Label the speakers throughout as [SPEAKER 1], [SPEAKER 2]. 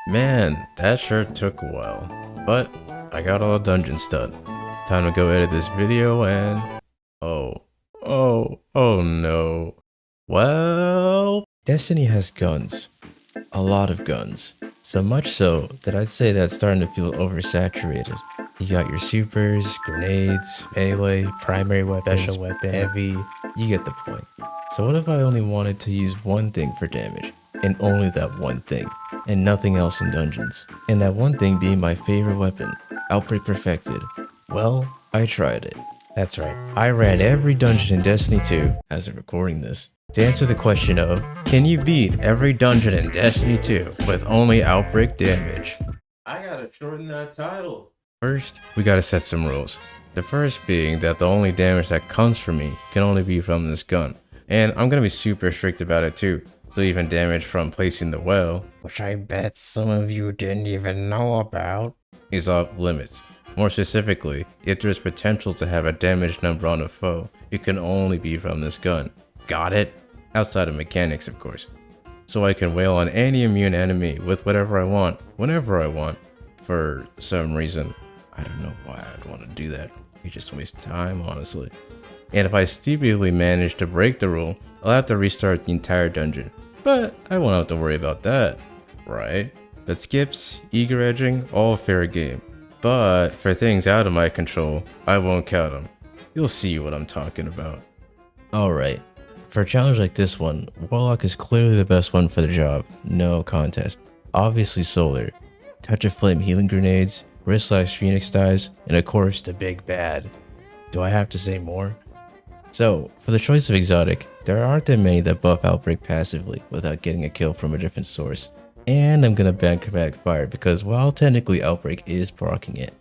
[SPEAKER 1] Man, that sure took a while, but I got all the dungeons done. Time to go edit this video and... oh no. Well, Destiny has guns. A lot of guns. So much so that I'd say that's starting to feel oversaturated. You got your supers, grenades, melee, primary weapons, special weapon, heavy, you get the point. So what if I only wanted to use one thing for damage, and only that one thing, and nothing else in dungeons? And that one thing being my favorite weapon, Outbreak Perfected. Well, I tried it. That's right, I ran every dungeon in Destiny 2, as of recording this, to answer the question of, can you beat every dungeon in Destiny 2 with only Outbreak Damage? I gotta shorten that title. First, we gotta set some rules. The first being that the only damage that comes from me can only be from this gun. And I'm gonna be super strict about it too. So even damage from placing the well, which I bet some of you didn't even know about, is off limits. More specifically, if there's potential to have a damage number on a foe, it can only be from this gun. Got it? Outside of mechanics, of course. So I can wail on any immune enemy with whatever I want, whenever I want. For some reason, I don't know why I'd want to do that. You just waste time, honestly. And if I stupidly manage to break the rule, I'll have to restart the entire dungeon. But I won't have to worry about that, right? The skips, eager edging, all fair game. But for things out of my control, I won't count them. You'll see what I'm talking about. Alright, for a challenge like this one, Warlock is clearly the best one for the job, no contest. Obviously Solar, Touch of Flame healing grenades, wrist/Phoenix dives, and of course the big bad. Do I have to say more? So, for the choice of exotic, there aren't that many that buff Outbreak passively without getting a kill from a different source. And I'm gonna ban Chromatic Fire because while technically Outbreak is proccing it,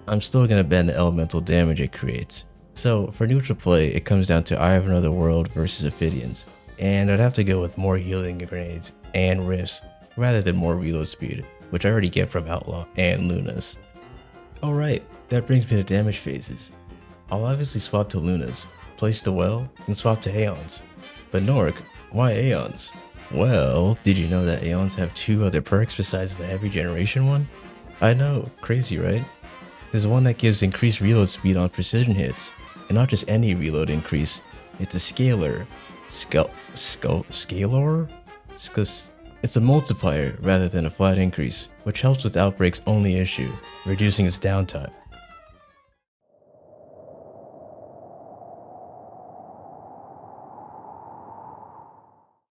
[SPEAKER 1] I'm still gonna ban the elemental damage it creates. So for neutral play, it comes down to Eye of Another World versus Ophidians, and I'd have to go with more healing grenades and rifts rather than more reload speed, which I already get from Outlaw and Luna's. Alright, that brings me to damage phases. I'll obviously swap to Luna's, place the well, and swap to Aeons. But Norik, why Aeons? Well, did you know that Aeons have 2 other perks besides the heavy generation one? I know, crazy right? There's one that gives increased reload speed on precision hits, and not just any reload increase, it's a scalar. Scalar? It's a multiplier rather than a flat increase, which helps with Outbreak's only issue, reducing its downtime.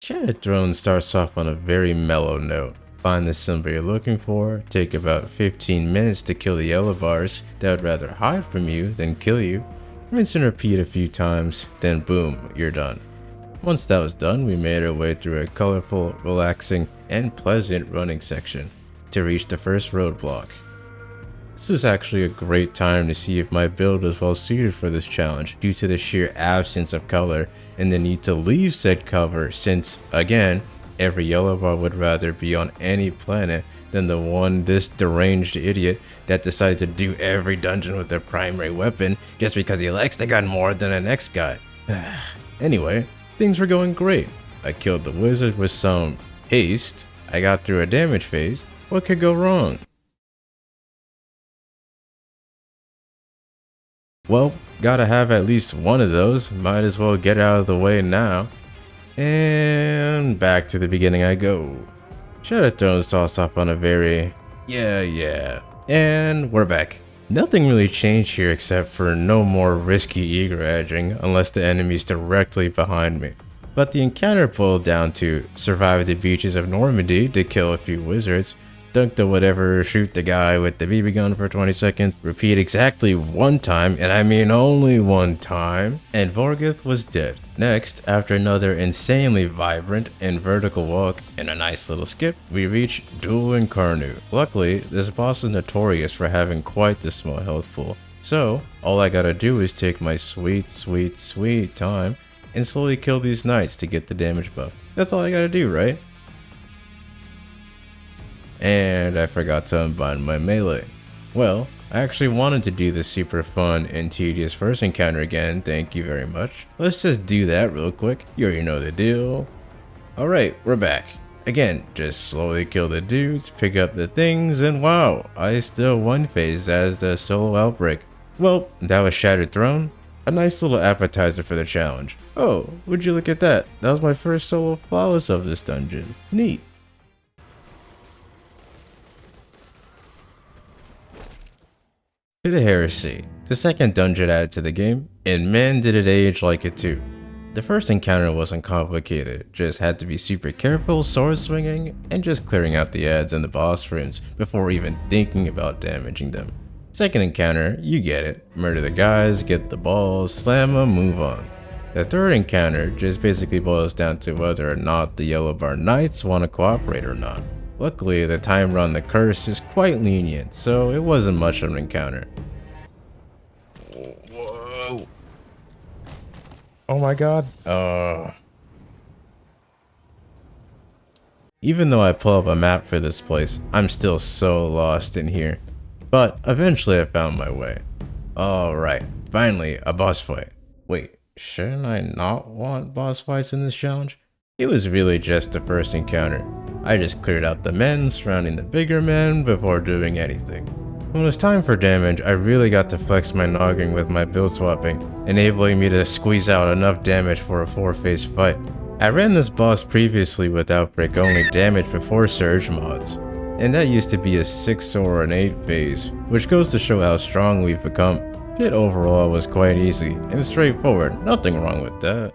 [SPEAKER 1] Shattered Throne starts off on a very mellow note. Find the symbol you're looking for, take about 15 minutes to kill the yellow bars that would rather hide from you than kill you, rinse and repeat a few times, then boom, you're done. Once that was done, we made our way through a colorful, relaxing, and pleasant running section to reach the first roadblock. This is actually a great time to see if my build is well suited for this challenge due to the sheer absence of color and the need to leave said cover since, again, every yellow bar would rather be on any planet than the one this deranged idiot that decided to do every dungeon with their primary weapon just because he likes the gun more than the next guy. Anyway, things were going great. I killed the wizard with some haste, I got through a damage phase. What could go wrong? Well, gotta have at least one of those, might as well get out of the way now. And back to the beginning I go. Shattered Throne starts off on a very, yeah, and we're back. Nothing really changed here except for no more risky eager edging unless the enemy's directly behind me. But the encounter boiled down to survive the beaches of Normandy to kill a few wizards, dunk the whatever, shoot the guy with the BB gun for 20 seconds, repeat exactly one time, and I mean only one time, and Vorgith was dead. Next, after another insanely vibrant and vertical walk and a nice little skip, we reach Duel Incarnu. Luckily, this boss is notorious for having quite the small health pool, so all I gotta do is take my sweet time and slowly kill these knights to get the damage buff. That's all I gotta do, right? And I forgot to unbind my melee. Well, I actually wanted to do this super fun and tedious first encounter again, thank you very much. Let's just do that real quick, you already know the deal. Alright, we're back. Again, just slowly kill the dudes, pick up the things, and wow, I still won phase as the solo Outbreak. Well, that was Shattered Throne. A nice little appetizer for the challenge. Oh, would you look at that? That was my first solo flawless of this dungeon. Neat. To the Heresy, the second dungeon added to the game, and man did it age like it too. The first encounter wasn't complicated, just had to be super careful sword swinging and just clearing out the ads in the boss rooms before even thinking about damaging them. Second encounter, you get it, murder the guys, get the balls, slam them, move on. The third encounter just basically boils down to whether or not the Yellow Bar Knights want to cooperate or not. Luckily, the timer on the curse is quite lenient, so it wasn't much of an encounter. Whoa. Oh my god. Even though I pull up a map for this place, I'm still so lost in here. But eventually I found my way. Alright, finally a boss fight. Wait, shouldn't I not want boss fights in this challenge? It was really just the first encounter. I just cleared out the men surrounding the bigger men before doing anything. When it was time for damage, I really got to flex my noggin with my build swapping, enabling me to squeeze out enough damage for a 4-phase fight. I ran this boss previously with Outbreak only damage before Surge mods, and that used to be a 6 or an 8 phase, which goes to show how strong we've become. Pit overall was quite easy and straightforward, nothing wrong with that.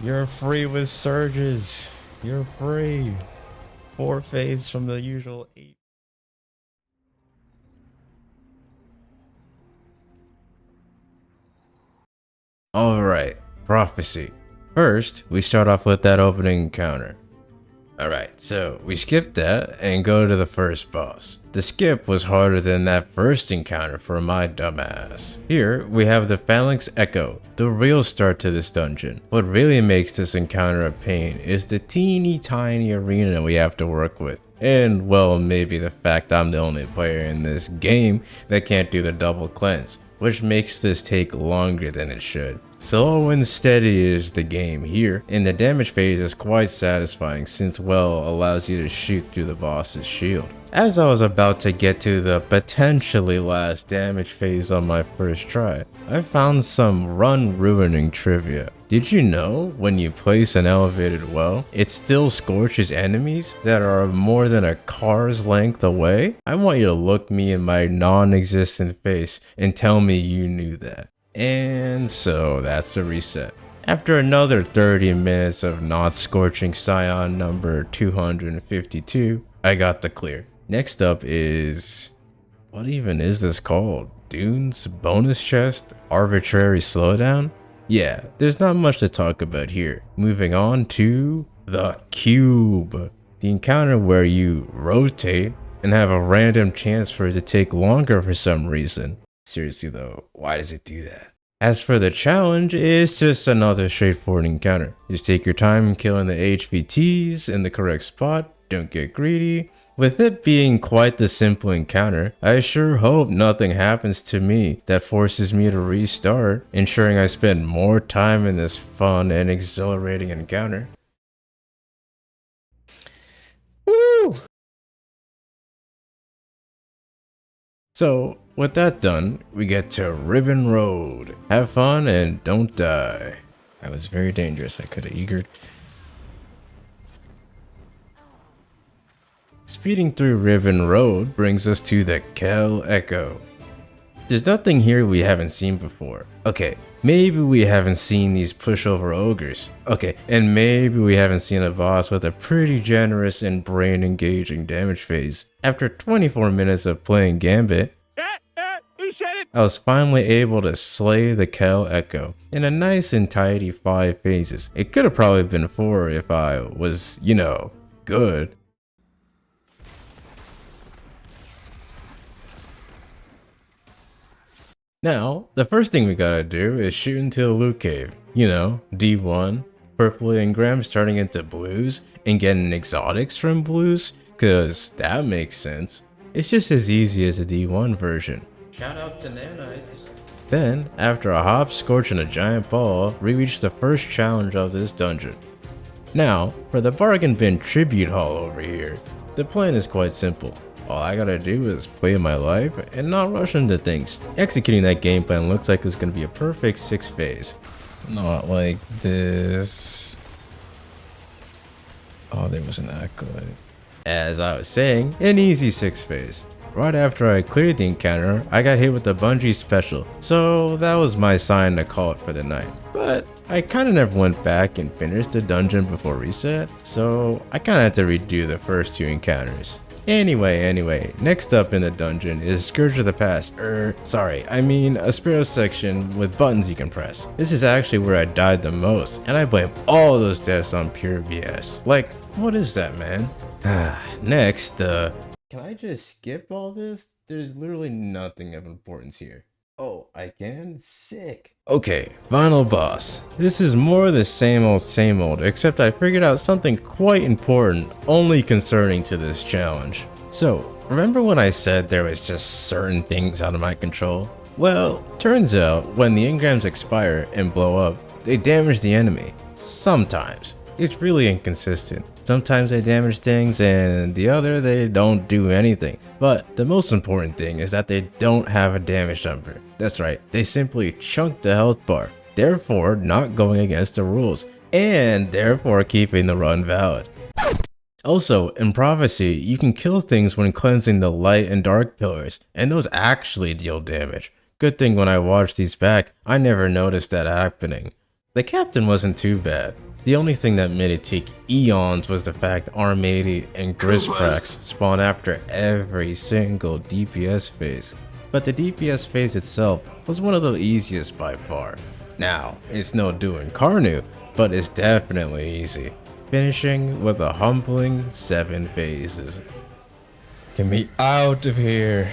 [SPEAKER 1] You're free with surges. You're free. 4 phase from the usual 8. Alright, Prophecy. First, we start off with that opening encounter. Alright, so we skip that and go to the first boss. The skip was harder than that first encounter for my dumbass. Here, we have the Phalanx Echo, the real start to this dungeon. What really makes this encounter a pain is the teeny tiny arena we have to work with. And well, maybe the fact I'm the only player in this game that can't do the double cleanse, which makes this take longer than it should. Slow and steady is the game here, and the damage phase is quite satisfying since well allows you to shoot through the boss's shield. As I was about to get to the potentially last damage phase on my first try, I found some run ruining trivia. Did you know when you place an elevated well, it still scorches enemies that are more than a car's length away? I want you to look me in my non-existent face and tell me you knew that. And so that's a reset. After another 30 minutes of not scorching Scion number 252, I got the clear. Next up is... what even is this called? Dune's bonus chest? Arbitrary slowdown? Yeah, there's not much to talk about here. Moving on to... the Cube. The encounter where you rotate and have a random chance for it to take longer for some reason. Seriously though, why does it do that? As for the challenge, it's just another straightforward encounter. Just take your time killing the HVTs in the correct spot, don't get greedy. With it being quite the simple encounter, I sure hope nothing happens to me that forces me to restart, ensuring I spend more time in this fun and exhilarating encounter. Woo! So, with that done, we get to Ribbon Road. Have fun and don't die. That was very dangerous, I could have eagered. Speeding through Ribbon Road brings us to the Kel Echo. There's nothing here we haven't seen before. Okay, maybe we haven't seen these pushover ogres. Okay, and maybe we haven't seen a boss with a pretty generous and brain engaging damage phase. After 24 minutes of playing Gambit, I was finally able to slay the Kel Echo in a nice and tidy 5 phases. It could have probably been 4 if I was, you know, good. Now, the first thing we gotta do is shoot into the loot cave. You know, D1, purple engrams turning into blues, and getting exotics from blues, cause that makes sense. It's just as easy as the D1 version. Shout out to nanites. Then, after a hop, scorch, and a giant ball, we reach the first challenge of this dungeon. Now, for the bargain bin tribute haul over here, the plan is quite simple. All I gotta do is play my life and not rush into things. Executing that game plan looks like it's gonna be a perfect 6 phase. Not like this. Oh, there was an accolade. As I was saying, an easy 6 phase. Right after I cleared the encounter, I got hit with the Bungie special, so that was my sign to call it for the night. But I kinda never went back and finished the dungeon before reset, so I kinda had to redo the first 2 encounters. Anyway, next up in the dungeon is Scourge of the Past, I mean a Sparrow section with buttons you can press. This is actually where I died the most, and I blame all those deaths on pure BS. Like, what is that, man? Next, Can I just skip all this? There's literally nothing of importance here. Oh, I can? Sick. Okay, final boss. This is more the same old, except I figured out something quite important only concerning to this challenge. So, remember when I said there was just certain things out of my control? Well, turns out when the engrams expire and blow up, they damage the enemy. Sometimes. It's really inconsistent. Sometimes they damage things and the other they don't do anything. But the most important thing is that they don't have a damage number. That's right, they simply chunk the health bar, therefore not going against the rules, and therefore keeping the run valid. Also, in Prophecy, you can kill things when cleansing the light and dark pillars, and those actually deal damage. Good thing when I watched these back, I never noticed that happening. The captain wasn't too bad. The only thing that made it take eons was the fact Arm 80 and Grisprax spawn after every single DPS phase. But the DPS phase itself was one of the easiest by far. Now, it's no doing Carnu, but it's definitely easy. Finishing with a humbling 7 phases. Get me out of here.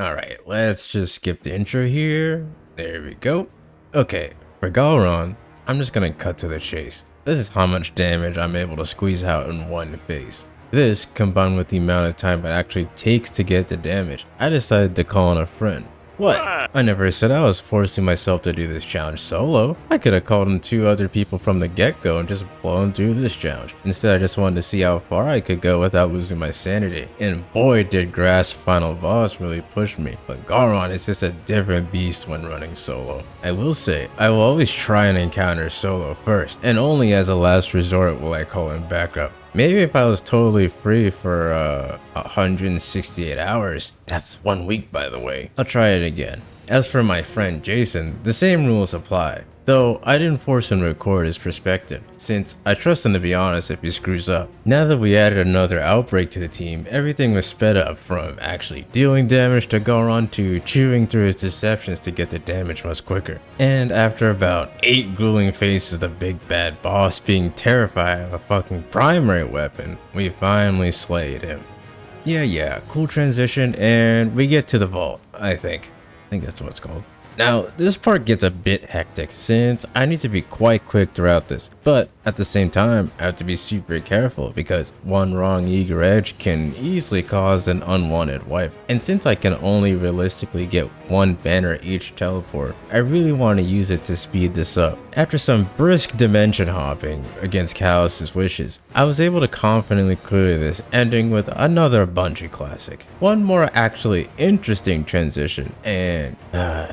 [SPEAKER 1] Alright, let's just skip the intro here. There we go. Okay, for Galron, I'm just gonna cut to the chase. This is how much damage I'm able to squeeze out in one phase. This, combined with the amount of time it actually takes to get the damage, I decided to call on a friend. What? I never said I was forcing myself to do this challenge solo. I could have called in 2 other people from the get-go and just blown through this challenge. Instead, I just wanted to see how far I could go without losing my sanity. And boy did Grasp Final Boss really push me. But Garon is just a different beast when running solo. I will say, I will always try and encounter solo first, and only as a last resort will I call in backup. Maybe if I was totally free for 168 hours, that's 1 week by the way, I'll try it again. As for my friend Jason, the same rules apply. Though I didn't force him to record his perspective, since I trust him to be honest if he screws up. Now that we added another Outbreak to the team, everything was sped up from actually dealing damage to Garon to chewing through his deceptions to get the damage much quicker. And after about 8 grueling phases of the big bad boss being terrified of a fucking primary weapon, we finally slayed him. Yeah, cool transition, and we get to the vault, I think that's what it's called. Now, this part gets a bit hectic since I need to be quite quick throughout this, but at the same time, I have to be super careful because one wrong eager edge can easily cause an unwanted wipe. And since I can only realistically get 1 banner each teleport, I really want to use it to speed this up. After some brisk dimension hopping against Callus's wishes, I was able to confidently clear this, ending with another Bungie classic. One more actually interesting transition, and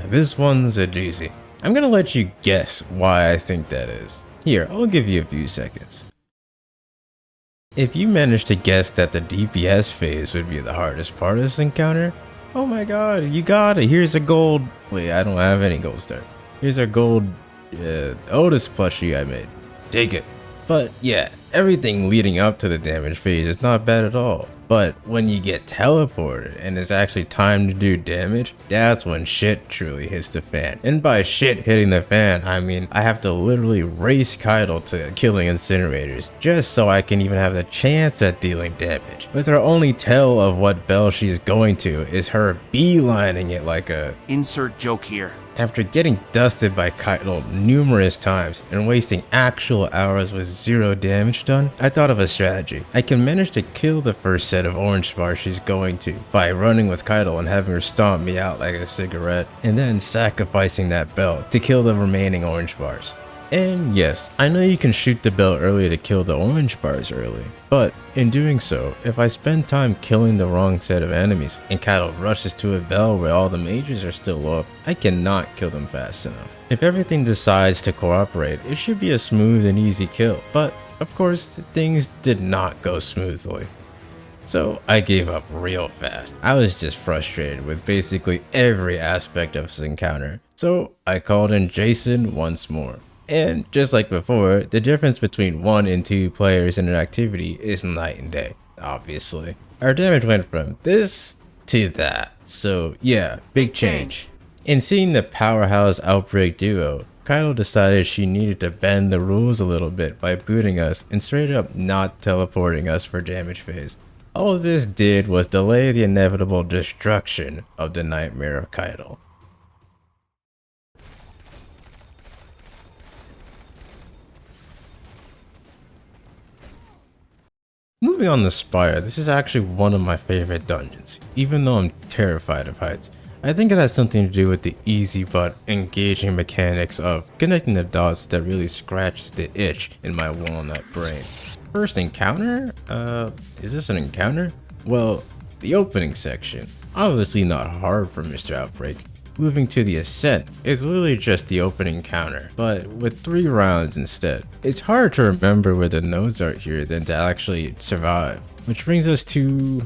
[SPEAKER 1] this one's a doozy. I'm gonna let you guess why I think that is. Here, I'll give you a few seconds. If you manage to guess that the DPS phase would be the hardest part of this encounter, oh my god, you got it. Here's a gold. Wait, I don't have any gold stars. Here's a gold Otis plushie I made. Take it. But yeah, everything leading up to the damage phase is not bad at all. But when you get teleported and it's actually time to do damage, that's when shit truly hits the fan. And by shit hitting the fan, I mean I have to literally race Keitel to killing incinerators just so I can even have the chance at dealing damage. With her only tell of what bell she's going to is her beelining it like a
[SPEAKER 2] insert joke here.
[SPEAKER 1] After getting dusted by Keitel numerous times and wasting actual hours with 0 damage done, I thought of a strategy. I can manage to kill the first set of orange bars she's going to by running with Keitel and having her stomp me out like a cigarette, and then sacrificing that bell to kill the remaining orange bars. And yes, I know you can shoot the bell early to kill the orange bars early, but in doing so, if I spend time killing the wrong set of enemies and Keitel rushes to a bell where all the mages are still up, I cannot kill them fast enough. If everything decides to cooperate, it should be a smooth and easy kill, but of course, things did not go smoothly. So I gave up real fast. I was just frustrated with basically every aspect of this encounter, so I called in Jason once more. And just like before, the difference between 1 and 2 players in an activity is night and day, obviously. Our damage went from this to that, so yeah, big change. In seeing the powerhouse Outbreak duo, Keitel decided she needed to bend the rules a little bit by booting us and straight up not teleporting us for damage phase. All this did was delay the inevitable destruction of the Nightmare of Keitel. Moving on to Spire, this is actually one of my favorite dungeons, even though I'm terrified of heights. I think it has something to do with the easy but engaging mechanics of connecting the dots that really scratches the itch in my walnut brain. First encounter? Is this an encounter? Well, the opening section. Obviously not hard for Mr. Outbreak. Moving to the ascent is literally just the opening counter, but with 3 rounds instead. It's harder to remember where the nodes are here than to actually survive. Which brings us to...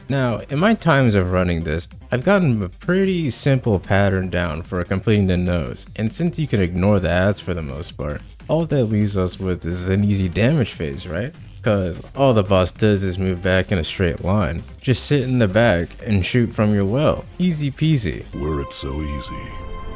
[SPEAKER 1] Now, in my times of running this, I've gotten a pretty simple pattern down for completing the nodes, and since you can ignore the ads for the most part, all that leaves us with is an easy damage phase, right? Because all the boss does is move back in a straight line. Just sit in the back and shoot from your well. Easy peasy.
[SPEAKER 2] Were it so easy.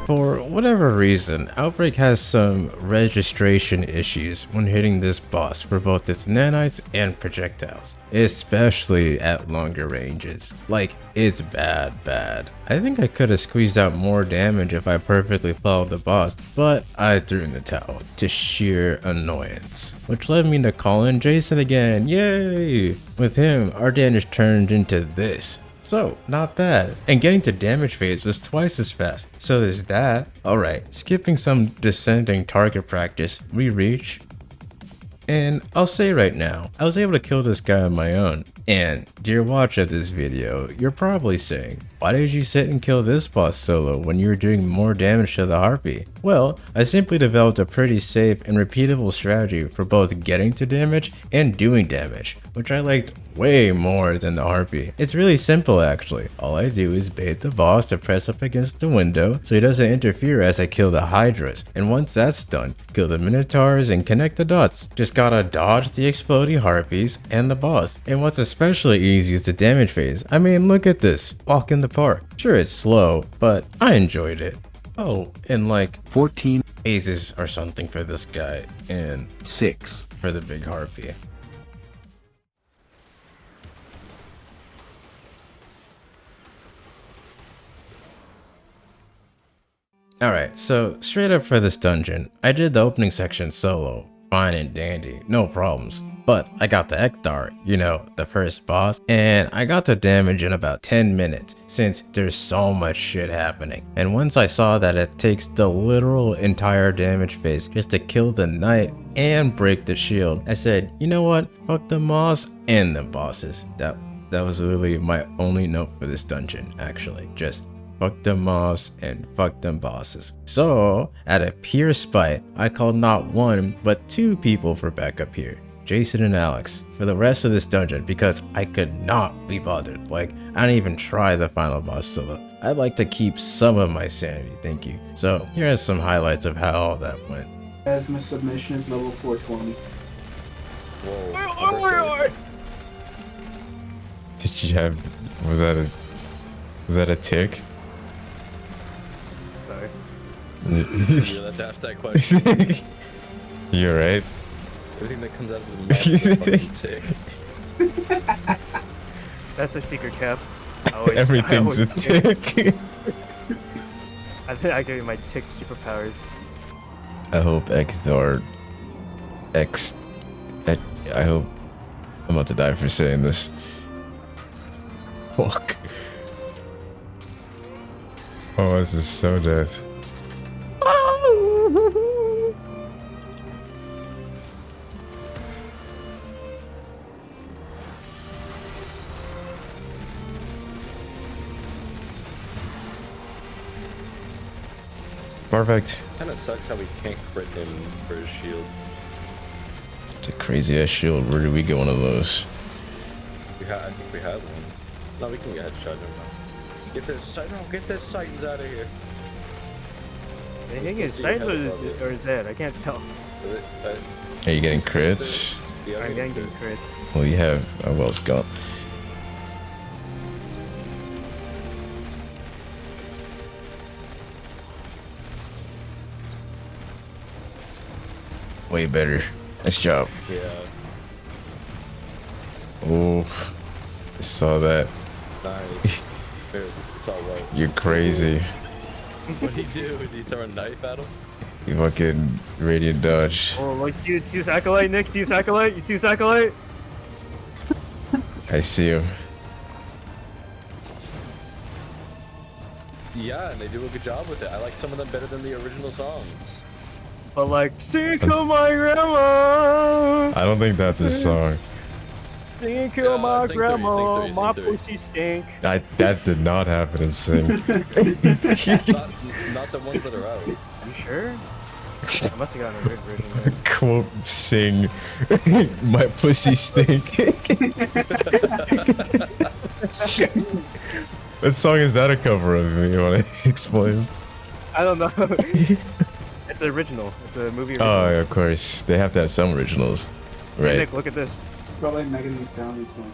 [SPEAKER 1] For whatever reason, Outbreak has some registration issues when hitting this boss for both its nanites and projectiles, especially at longer ranges. Like, it's bad. I think I could have squeezed out more damage if I perfectly followed the boss, but I threw in the towel to sheer annoyance. Which led me to call in Jason again, yay! With him, our damage turned into this. So, not bad. And getting to damage phase was twice as fast. So there's that. Alright, skipping some descending target practice, we reach. And I'll say right now, I was able to kill this guy on my own. And, dear watcher of this video, you're probably saying, why did you sit and kill this boss solo when you were doing more damage to the Harpy? Well, I simply developed a pretty safe and repeatable strategy for both getting to damage and doing damage, which I liked way more than the Harpy. It's really simple actually. All I do is bait the boss to press up against the window so he doesn't interfere as I kill the Hydras, and once that's done, kill the Minotaurs and connect the dots. Just gotta dodge the exploding Harpies and the boss. And what's especially easy is the damage phase. I mean, look at this. Walk in the park. Sure, it's slow, but I enjoyed it. Oh, and like
[SPEAKER 3] 14
[SPEAKER 1] phases or something for this guy, and
[SPEAKER 3] 6
[SPEAKER 1] for the big Harpy. Alright, so straight up for this dungeon, I did the opening section solo, fine and dandy, no problems. But I got the Ektar, you know, the first boss, and I got the damage in about 10 minutes since there's so much shit happening. And once I saw that it takes the literal entire damage phase just to kill the knight and break the shield, I said, you know what, fuck the moss and the bosses. That was literally my only note for this dungeon, actually, just fuck them moss and fuck them bosses. So, out of pure spite, I called not 1, but 2 people for backup here. Jason and Alex, for the rest of this dungeon because I could not be bothered. Like, I didn't even try the final boss solo. I'd like to keep some of my sanity, thank you. So, here are some highlights of how all that went.
[SPEAKER 4] Asthma submission is level 420.
[SPEAKER 2] Whoa.
[SPEAKER 4] Oh my god!
[SPEAKER 1] Did you have, was that a tick?
[SPEAKER 4] Sorry.
[SPEAKER 2] Let's ask that question.
[SPEAKER 1] You're right.
[SPEAKER 2] Everything that comes out of the mouth is a fucking tick.
[SPEAKER 4] That's a secret cap.
[SPEAKER 1] Everything's a tick.
[SPEAKER 3] I think I give you my tick superpowers.
[SPEAKER 1] I hope Ekthar X. I hope I'm about to die for saying this. Fuck. Oh, this is so death. Perfect.
[SPEAKER 2] Kinda sucks how we can't crit him for his shield.
[SPEAKER 1] It's a crazy ass shield. Where did we get one of those?
[SPEAKER 2] I think we had one. No, we can get headshot him now. Get this, no, get this Titans out of here.
[SPEAKER 3] I think it's Titans or is that? I can't tell.
[SPEAKER 1] Are you getting crits?
[SPEAKER 2] Yeah,
[SPEAKER 3] I'm getting crits.
[SPEAKER 1] Well, you have. Oh, well, it's gone. Way better. Nice job.
[SPEAKER 2] Yeah.
[SPEAKER 1] Oh, I saw that.
[SPEAKER 2] Nice. Saw what?
[SPEAKER 1] You're crazy.
[SPEAKER 2] What'd he do? Did he throw a knife at him?
[SPEAKER 1] You fucking radiant dodge.
[SPEAKER 3] Oh, look, you see this acolyte, Nick? See this acolyte? You see this acolyte?
[SPEAKER 1] I see him.
[SPEAKER 2] Yeah, and they do a good job with it. I like some of them better than the original songs.
[SPEAKER 3] But like, sing to my grandma.
[SPEAKER 1] I don't think that's a song.
[SPEAKER 3] Sing to my
[SPEAKER 2] sing
[SPEAKER 3] grandma.
[SPEAKER 2] three,
[SPEAKER 3] My
[SPEAKER 2] sing three.
[SPEAKER 3] pussy stink.
[SPEAKER 1] That did not happen in Sing.
[SPEAKER 2] not the ones that are out.
[SPEAKER 3] You sure? I must have gotten a good version there.
[SPEAKER 1] Quote Sing. My pussy stink. What song is that a cover of? You want to explain?
[SPEAKER 3] I don't know. It's original. It's a movie original.
[SPEAKER 1] Oh, yeah, of course. They have to have some originals.
[SPEAKER 3] Hey,
[SPEAKER 1] Right.
[SPEAKER 3] Nick, look at this.
[SPEAKER 4] It's probably Megan Thee Stallion song.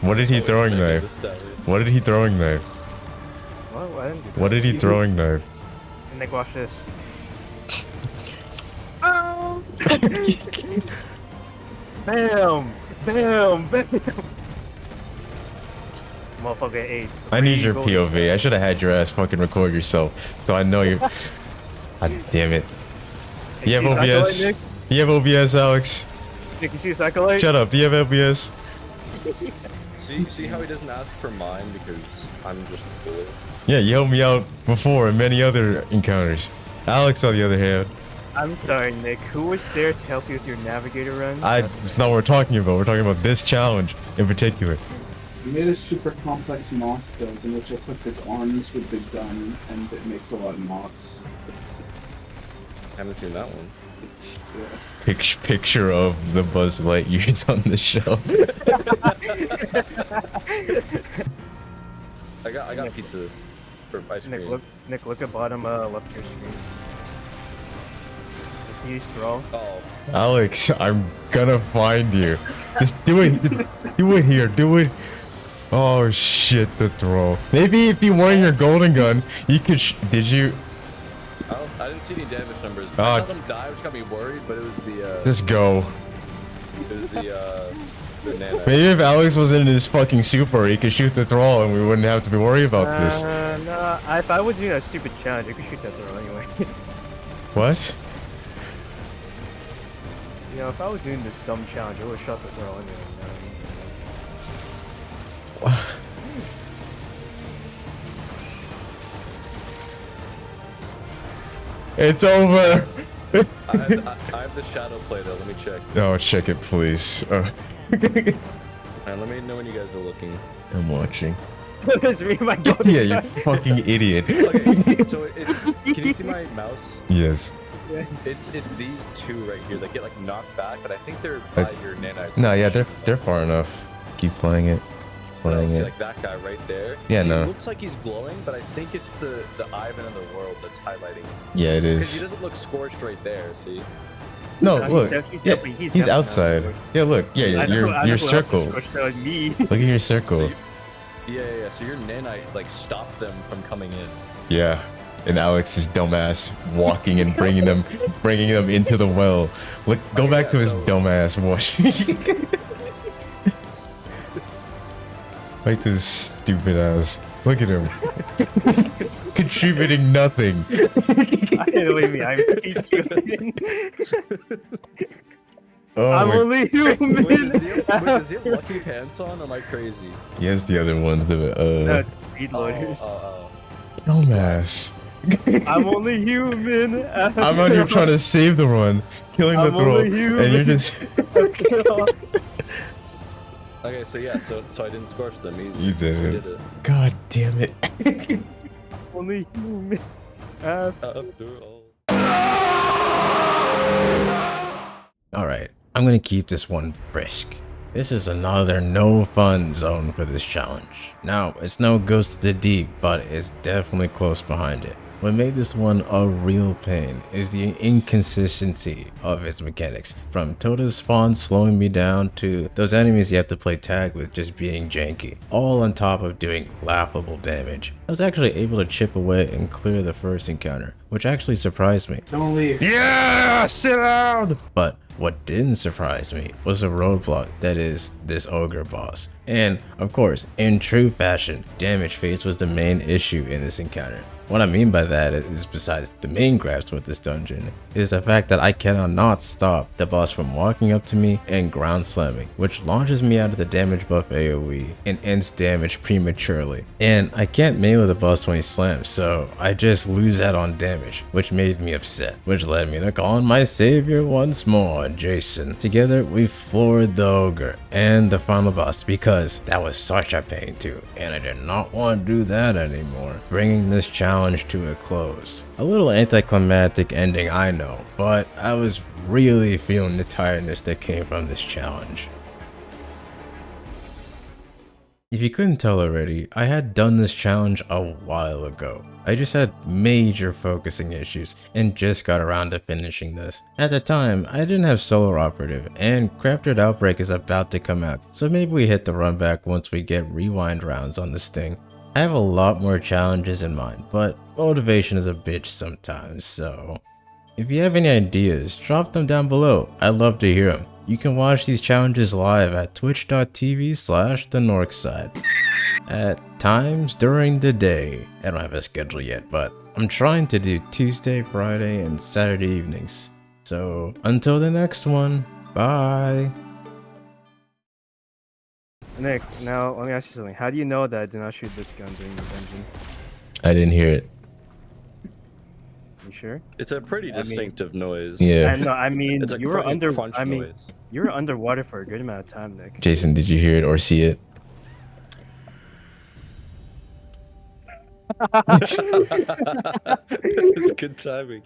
[SPEAKER 1] What did he throwing knife? What did he throwing knife?
[SPEAKER 3] What? I didn't do that.
[SPEAKER 1] What did he throwing knife?
[SPEAKER 3] Nick, watch this. Oh! Bam! Bam! Bam! Motherfucker ate.
[SPEAKER 1] I need your
[SPEAKER 3] 3 golden-
[SPEAKER 1] POV. I should have had your ass fucking record yourself. So I know you. God damn it.
[SPEAKER 3] Hey,
[SPEAKER 1] You have
[SPEAKER 3] see this acolyte,
[SPEAKER 1] OBS?
[SPEAKER 3] Nick?
[SPEAKER 1] You have OBS, Alex?
[SPEAKER 3] Nick, you see this acolyte?
[SPEAKER 1] Shut up. Do you have OBS?
[SPEAKER 2] See how he doesn't ask for mine because I'm just cool.
[SPEAKER 1] Yeah, you helped me out before in many other encounters. Alex, on the other hand,
[SPEAKER 3] I'm sorry, Nick. Who was there to help you with your navigator run?
[SPEAKER 1] it's not what we're talking about. We're talking about this challenge in particular.
[SPEAKER 4] I made a super complex moth build in which I put the arms with the gun, and it makes a lot of moths.
[SPEAKER 2] I haven't seen that one.
[SPEAKER 4] Yeah.
[SPEAKER 1] Picture of the Buzz Lightyears on the shelf.
[SPEAKER 2] I got pizza for ice cream.
[SPEAKER 3] Nick, look at bottom left of your screen. You see Thrall?
[SPEAKER 2] Oh,
[SPEAKER 1] Alex, I'm gonna find you. Just do it. Do it here. Do it. Oh shit, the throw. Maybe if you weren't your golden gun, you could. Did you?
[SPEAKER 2] I didn't see any damage numbers. I
[SPEAKER 1] Ah.
[SPEAKER 2] saw them die, which got me worried, but it was the
[SPEAKER 1] Just go.
[SPEAKER 2] nano.
[SPEAKER 1] Maybe if Alex was in his fucking super, he could shoot the thrall, and we wouldn't have to be worried about this.
[SPEAKER 3] No, if I was doing a stupid challenge, I could shoot that throw anyway.
[SPEAKER 1] What?
[SPEAKER 3] You know, if I was doing this dumb challenge, I would have shot the throw anyway.
[SPEAKER 1] It's over.
[SPEAKER 2] I have the shadow play though. Let me check.
[SPEAKER 1] Oh, check it, please.
[SPEAKER 2] Alright, let me know when you guys are looking.
[SPEAKER 1] I'm watching.
[SPEAKER 3] It's me, my golden
[SPEAKER 1] Yeah, you
[SPEAKER 3] gun.
[SPEAKER 1] fucking idiot.
[SPEAKER 2] Okay, so it's. Can you see my mouse?
[SPEAKER 1] Yes.
[SPEAKER 2] It's these two right here that get like knocked back, but I think they're by your nanites.
[SPEAKER 1] No, yeah, they're far enough. Keep playing it. Playing
[SPEAKER 2] See,
[SPEAKER 1] it.
[SPEAKER 2] like that guy right there.
[SPEAKER 1] Yeah,
[SPEAKER 2] See,
[SPEAKER 1] no.
[SPEAKER 2] It looks like he's glowing, but I think it's the Ivan of the world that's highlighting.
[SPEAKER 1] Yeah, it
[SPEAKER 2] Because he
[SPEAKER 1] is.
[SPEAKER 2] doesn't look scorched right there. See?
[SPEAKER 1] No,
[SPEAKER 3] No,
[SPEAKER 1] look.
[SPEAKER 3] he's
[SPEAKER 1] Yeah,
[SPEAKER 3] definitely
[SPEAKER 1] he's
[SPEAKER 3] not
[SPEAKER 1] outside.
[SPEAKER 3] scorched.
[SPEAKER 1] Yeah, look. Yeah,
[SPEAKER 3] I know- I know
[SPEAKER 1] your
[SPEAKER 3] who else is
[SPEAKER 1] circle.
[SPEAKER 3] scorched, like me.
[SPEAKER 1] Look at your circle.
[SPEAKER 2] So yeah. So your nanite like stopped them from coming in.
[SPEAKER 1] Yeah. And Alex's dumbass walking and bringing them into the well. Look, go
[SPEAKER 2] Okay,
[SPEAKER 1] back
[SPEAKER 2] yeah,
[SPEAKER 1] to his
[SPEAKER 2] so-
[SPEAKER 1] dumbass wash. Back to his stupid ass. Look at him. contributing nothing.
[SPEAKER 3] I don't believe me. I'm human.
[SPEAKER 1] Oh,
[SPEAKER 3] I'm only human.
[SPEAKER 2] Wait, does he have lucky pants on? Or am I crazy?
[SPEAKER 1] he has the other ones.
[SPEAKER 3] No, it's speed loaders.
[SPEAKER 1] Dumbass.
[SPEAKER 3] I'm only human.
[SPEAKER 1] I'm out here trying to save the run, killing the
[SPEAKER 3] I'm
[SPEAKER 1] throw,
[SPEAKER 3] only human.
[SPEAKER 1] and you're just.
[SPEAKER 2] Okay, so yeah, so I didn't scorch them easy.
[SPEAKER 1] You
[SPEAKER 2] I
[SPEAKER 1] didn't.
[SPEAKER 2] did it.
[SPEAKER 1] God damn it.
[SPEAKER 3] Only human.
[SPEAKER 2] After all.
[SPEAKER 1] Alright, I'm gonna keep this one brisk. This is another no fun zone for this challenge. Now, it's no Ghost of the Deep, but it's definitely close behind it. What made this one a real pain is the inconsistency of its mechanics, from Tota's spawn slowing me down to those enemies you have to play tag with just being janky, all on top of doing laughable damage. I was actually able to chip away and clear the first encounter, which actually surprised me.
[SPEAKER 4] Don't leave.
[SPEAKER 1] Yeah, sit down! But what didn't surprise me was a roadblock that is this ogre boss. And of course, in true fashion, damage phase was the main issue in this encounter. What I mean by that is, besides the main grasp with this dungeon, is the fact that I cannot not stop the boss from walking up to me and ground slamming, which launches me out of the damage buff AoE and ends damage prematurely. And I can't melee the boss when he slams, so I just lose out on damage, which made me upset, which led me to call on my savior once more, Jason. Together, we floored the ogre and the final boss because that was such a pain too, and I did not want to do that anymore, bringing this challenge to a close. A little anticlimactic ending, I know, but I was really feeling the tiredness that came from this challenge. If you couldn't tell already, I had done this challenge a while ago. I just had major focusing issues and just got around to finishing this. At the time, I didn't have Solar Operative, and Crafted Outbreak is about to come out, so maybe we hit the run back once we get rewind rounds on this thing. I have a lot more challenges in mind, but motivation is a bitch sometimes, so if you have any ideas, drop them down below. I'd love to hear them. You can watch these challenges live at twitch.tv/thenorkside at times during the day. I don't have a schedule yet, but I'm trying to do Tuesday, Friday, and Saturday evenings. So until the next one, bye.
[SPEAKER 3] Nick, now let me ask you something. How do you know that I did not shoot this gun during the dungeon?
[SPEAKER 1] I didn't hear it.
[SPEAKER 3] You sure?
[SPEAKER 2] It's a pretty distinctive noise.
[SPEAKER 1] Yeah.
[SPEAKER 3] I mean,
[SPEAKER 2] It's a
[SPEAKER 3] you were
[SPEAKER 2] crunch noise.
[SPEAKER 3] you were underwater for a good amount of time, Nick.
[SPEAKER 1] Jason, did you hear it or see it?
[SPEAKER 2] It's good timing.